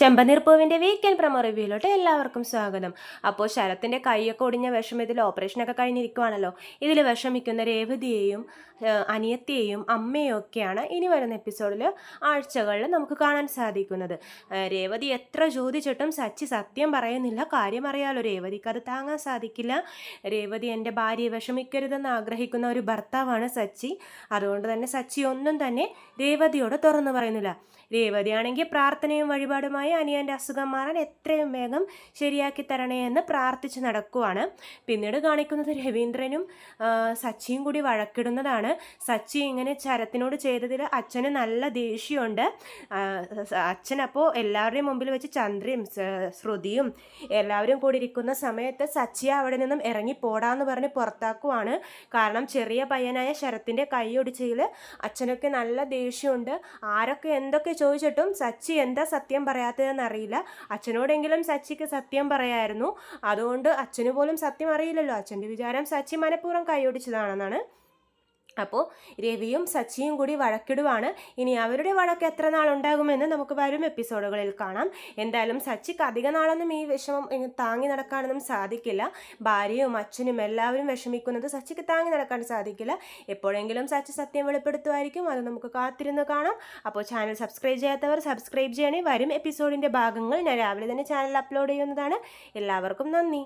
ചെമ്പനീർപ്പൂവിൻ്റെ weekend promo റിവ്യൂയിലോട്ട് എല്ലാവർക്കും സ്വാഗതം. അപ്പോൾ ശരത്തിൻ്റെ കൈയൊക്കെ ഒടിഞ്ഞ വിഷമത്തിൽ ഓപ്പറേഷനൊക്കെ കഴിഞ്ഞിരിക്കുവാണല്ലോ. ഇതിൽ വിഷമിക്കുന്ന രേവതിയെയും അനിയത്തിയെയും അമ്മയും ഒക്കെയാണ് ഇനി വരുന്ന എപ്പിസോഡിൽ ആഴ്ചകളിൽ നമുക്ക് കാണാൻ സാധിക്കുന്നത്. രേവതി എത്ര ചോദിച്ചിട്ടും സച്ചി സത്യം പറയുന്നില്ല. കാര്യം അറിയാലോ, രേവതിക്ക് അത് താങ്ങാൻ സാധിക്കില്ല. രേവതി എൻ്റെ ഭാര്യയെ വിഷമിക്കരുതെന്ന് ആഗ്രഹിക്കുന്ന ഒരു ഭർത്താവാണ് സച്ചി. അതുകൊണ്ട് തന്നെ സച്ചി ഒന്നും തന്നെ രേവതിയോട് തുറന്നു പറയുന്നില്ല. രേവതിയാണെങ്കിൽ പ്രാർത്ഥനയും വഴിപാടുമായി അനിയൻ്റെ അസുഖം മാറാൻ എത്രയും വേഗം ശരിയാക്കി തരണേ എന്ന് പ്രാർത്ഥിച്ച് നടക്കുവാണ്. പിന്നീട് കാണിക്കുന്നത് രവീന്ദ്രനും സച്ചിയും കൂടി വഴക്കിടുന്നതാണ്. സച്ചി ഇങ്ങനെ ശരത്തിനോട് ചെയ്തതിൽ അച്ഛന് നല്ല ദേഷ്യമുണ്ട്. അച്ഛൻ അപ്പോൾ എല്ലാവരുടെയും മുമ്പിൽ വെച്ച് ചന്ദ്രയും ശ്രുതിയും എല്ലാവരും കൂടി ഇരിക്കുന്ന സമയത്ത് സച്ചിയെ അവിടെ നിന്നും ഇറങ്ങി പോടാന്ന് പറഞ്ഞ് പുറത്താക്കുവാണ്. കാരണം ചെറിയ പയ്യനായ ശരത്തിൻ്റെ കൈ ഒടിച്ചതിൽ അച്ഛനൊക്കെ നല്ല ദേഷ്യമുണ്ട്. ആരൊക്കെ എന്തൊക്കെ ചോദിച്ചിട്ടും സച്ചി എന്താ സത്യം പറയാത്തതെന്നറിയില്ല. അച്ഛനോടെങ്കിലും സച്ചിക്ക് സത്യം പറയായിരുന്നു. അതുകൊണ്ട് അച്ഛന് പോലും സത്യം അറിയില്ലല്ലോ. അച്ഛൻ്റെ വിചാരം സച്ചി മനഃപൂർവ്വം കൈയൊടിച്ചതാണെന്നാണ്. അപ്പോൾ രവിയും സച്ചിയും കൂടി വഴക്കിടുവാണ്. ഇനി അവരുടെ വഴക്ക് എത്ര നാളുണ്ടാകുമെന്ന് നമുക്ക് വരും എപ്പിസോഡുകളിൽ കാണാം. എന്തായാലും സച്ചിക്ക് അധിക നാളൊന്നും ഈ വിഷമം താങ്ങി നടക്കാനൊന്നും സാധിക്കില്ല. ഭാര്യയും അച്ഛനും എല്ലാവരും വിഷമിക്കുന്നത് സച്ചിക്ക് താങ്ങി നടക്കാൻ സാധിക്കില്ല. എപ്പോഴെങ്കിലും സച്ചി സത്യം വെളിപ്പെടുത്തുമായിരിക്കും. അത് നമുക്ക് കാത്തിരുന്ന് കാണാം. അപ്പോൾ ചാനൽ സബ്സ്ക്രൈബ് ചെയ്യാത്തവർ സബ്സ്ക്രൈബ് ചെയ്യണേ. വരും എപ്പിസോഡിൻ്റെ ഭാഗങ്ങൾ ഞാൻ രാവിലെ തന്നെ ചാനൽ അപ്ലോഡ് ചെയ്യുന്നതാണ്. എല്ലാവർക്കും നന്ദി.